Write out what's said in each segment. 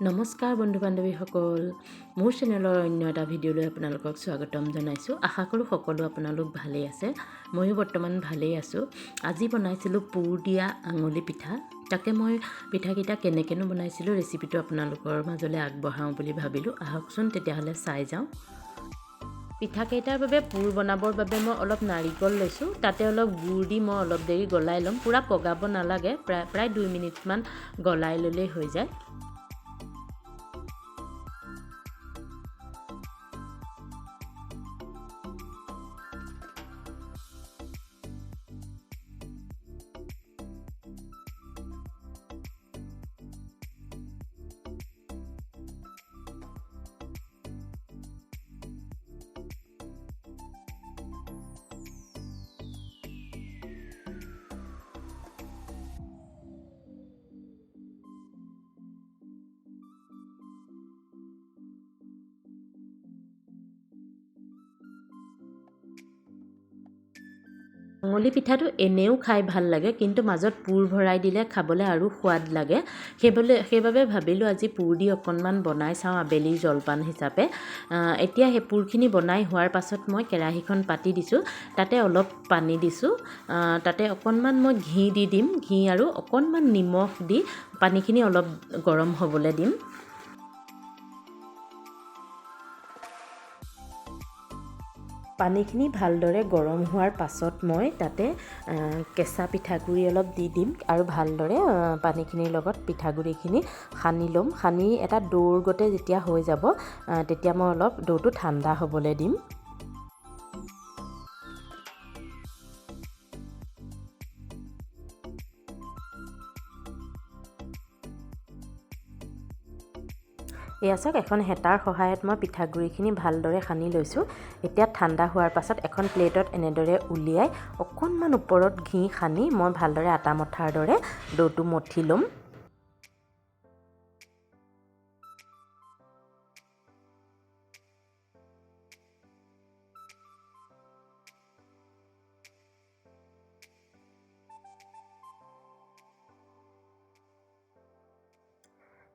নমস্কাৰ বন্ধু বান্ধৱীসকল, মোৰ চেনেলৰ অন্য এটা ভিডিঅ'লৈ আপোনালোকক স্বাগতম জনাইছোঁ। আশা কৰোঁ সকলো আপোনালোক ভালেই আছে। ময়ো বৰ্তমান ভালেই আছোঁ। আজি বনাইছিলোঁ পুৰ দিয়া আঙুলি পিঠা। তাকে মই পিঠাকেইটা কেনেকৈনো বনাইছিলোঁ ৰেচিপিটো আপোনালোকৰ মাজলৈ আগবঢ়াওঁ বুলি ভাবিলোঁ। আহকচোন তেতিয়াহ'লে চাই যাওঁ। পিঠাকেইটাৰ বাবে পুৰ বনাবৰ বাবে মই অলপ নাৰিকল লৈছোঁ। তাতে অলপ গুড় দি মই অলপ দেৰি গলাই ল'ম। পূৰা পগাব নালাগে, প্ৰায় 2 মিনিটমান গলাই ল'লেই হৈ যায়। আঙুলি পিঠাটো এনেও খাই ভাল লাগে, কিন্তু মাজত পুৰ ভৰাই দিলে খাবলৈ আৰু সোৱাদ লাগে। সেইবাবে ভাবিলোঁ আজি পুৰ দি অকণমান বনাই চাওঁ আবেলিৰ জলপান হিচাপে। এতিয়া সেই পুৰখিনি বনাই হোৱাৰ পাছত মই কেৰাহীখন পাতি দিছোঁ। তাতে অলপ পানী দিছোঁ। তাতে অকণমান মই ঘি দি দিম। ঘি আৰু অকণমান নিমখ দি পানীখিনি অলপ গৰম হ'বলৈ দিম। পানীখিনি ভালদৰে গৰম হোৱাৰ পাছত মই তাতে কেঁচা পিঠাগুড়ি অলপ দি দিম আৰু ভালদৰে পানীখিনিৰ লগত পিঠাগুড়িখিনি সানি ল'ম। সানি এটা ডোৰ গতে যেতিয়া হৈ যাব তেতিয়া মই অলপ ডোটো ঠাণ্ডা হ'বলৈ দিম। এয়া চাওক, এখন হেতাৰ সহায়ত মই পিঠাগুড়িখিনি ভালদৰে সানি লৈছোঁ। এতিয়া ঠাণ্ডা হোৱাৰ পাছত এখন প্লেটত এনেদৰে উলিয়াই অকণমান ওপৰত ঘি সানি মই ভালদৰে আটা মঠাৰ দৰে ডোটো মঠি ল'ম।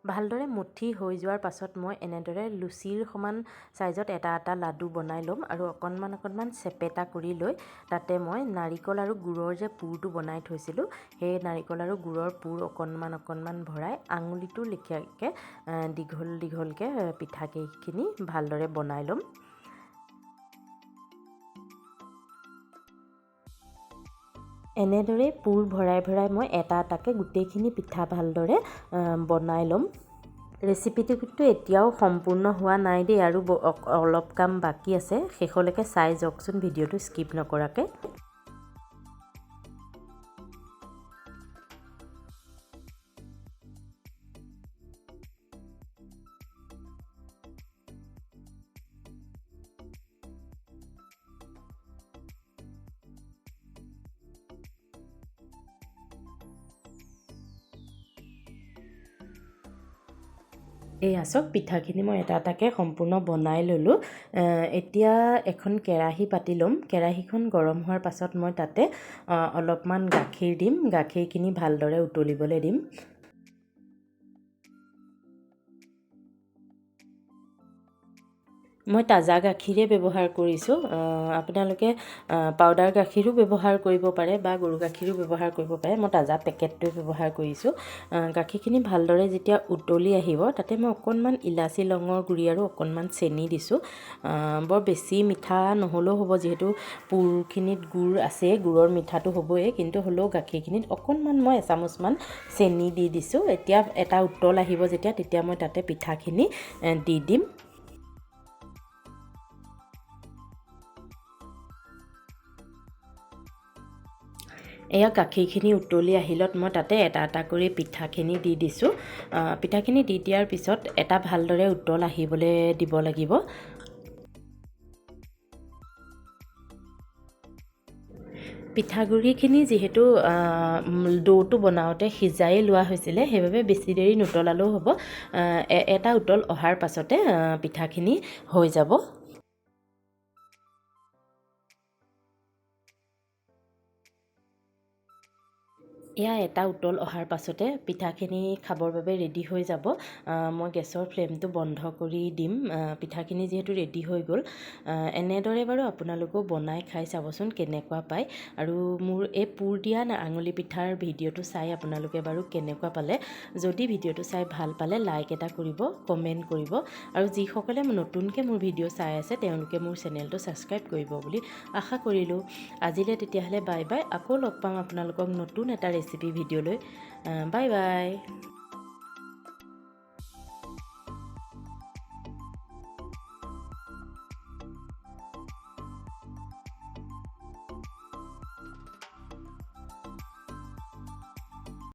ভালদৰে মুঠি হৈ যোৱাৰ পাছত মই এনেদৰে লুচিৰ সমান চাইজত এটা লাডু বনাই ল'ম আৰু অকণমান চেপেটা কৰি লৈ তাতে মই নাৰিকল আৰু গুড়ৰ যে পুৰটো বনাই থৈছিলোঁ, সেই নাৰিকল আৰু গুড়ৰ পুৰ অকণমান ভৰাই আঙুলিটোৰ লেখীয়াকৈ দীঘলকৈ পিঠাকেইখিনি ভালদৰে বনাই ল'ম। এনেদৰে পুৰ ভৰাই মই এটাকৈ গোটেইখিনি পিঠা ভালদৰে বনাই ল'ম। ৰেচিপিটো কিন্তু এতিয়াও সম্পূৰ্ণ হোৱা নাই দেই, আৰু অলপ কাম বাকী আছে। শেষলৈকে চাই যাওকচোন ভিডিঅ'টো স্কিপ নকৰাকৈ। এই আচক, পিঠাখিনি মই এটাকৈ সম্পূৰ্ণ বনাই ল'লোঁ। এতিয়া এখন কেৰাহী পাতি ল'ম। কেৰাহীখন গৰম হোৱাৰ পাছত মই তাতে অলপমান গাখীৰ দিম। গাখীৰখিনি ভালদৰে উতলিবলৈ দিম। মই তাজা গাখীৰে ব্যৱহাৰ কৰিছোঁ। আপোনালোকে পাউডাৰ গাখীৰো ব্যৱহাৰ কৰিব পাৰে বা গৰু গাখীৰো ব্যৱহাৰ কৰিব পাৰে। মই তাজা পেকেটটোৱে ব্যৱহাৰ কৰিছোঁ। গাখীৰখিনি ভালদৰে যেতিয়া উতলি আহিব তাতে মই অকণমান ইলাচি লঙৰ গুড়ি আৰু অকণমান চেনি দিছোঁ। বৰ বেছি মিঠা নহ'লেও হ'ব, যিহেতু পুৰখিনিত গুড় আছে, গুড়ৰ মিঠাটো হ'বই, কিন্তু হ'লেও গাখীৰখিনিত অকণমান মই এচামুচমান চেনি দি দিছোঁ। এতিয়া এটা উতল আহিব তেতিয়া মই তাতে পিঠাখিনি দি দিম। এয়া গাখীৰখিনি উতলি আহিলত মই তাতে এটা কৰি পিঠাখিনি দি দিছোঁ। পিঠাখিনি দি দিয়াৰ পিছত এটা ভালদৰে উতল আহিবলৈ দিব লাগিব। পিঠাগুড়িখিনি যিহেতু ডোটো বনাওঁতে সিজাই লোৱা হৈছিলে, সেইবাবে বেছি দেৰি নুতলালেও হ'ব। এটা উতল অহাৰ পাছতে পিঠাখিনি হৈ যাব। এয়া এটা উতল অহাৰ পাছতে পিঠাখিনি খাবৰ বাবে ৰেডি হৈ যাব। মই গেছৰ ফ্লেমটো বন্ধ কৰি দিম। পিঠাখিনি যিহেতু ৰেডি হৈ গ'ল, এনেদৰে বাৰু আপোনালোকেও বনাই খাই চাবচোন কেনেকুৱা পায়। আৰু মোৰ এই পুৰ দিয়া আঙুলি পিঠাৰ ভিডিঅ'টো চাই আপোনালোকে বাৰু কেনেকুৱা পালে। যদি ভিডিঅ'টো চাই ভাল পালে লাইক এটা কৰিব, কমেণ্ট কৰিব, আৰু যিসকলে নতুনকৈ মোৰ ভিডিঅ' চাই আছে তেওঁলোকে মোৰ চেনেলটো ছাবস্ক্ৰাইব কৰিব বুলি আশা কৰিলোঁ। আজিলৈ তেতিয়াহ'লে বাই বাই। আকৌ লগ পাম আপোনালোকক নতুন এটা ৰেচিপি ভিডিঅ'লৈ। Bye bye.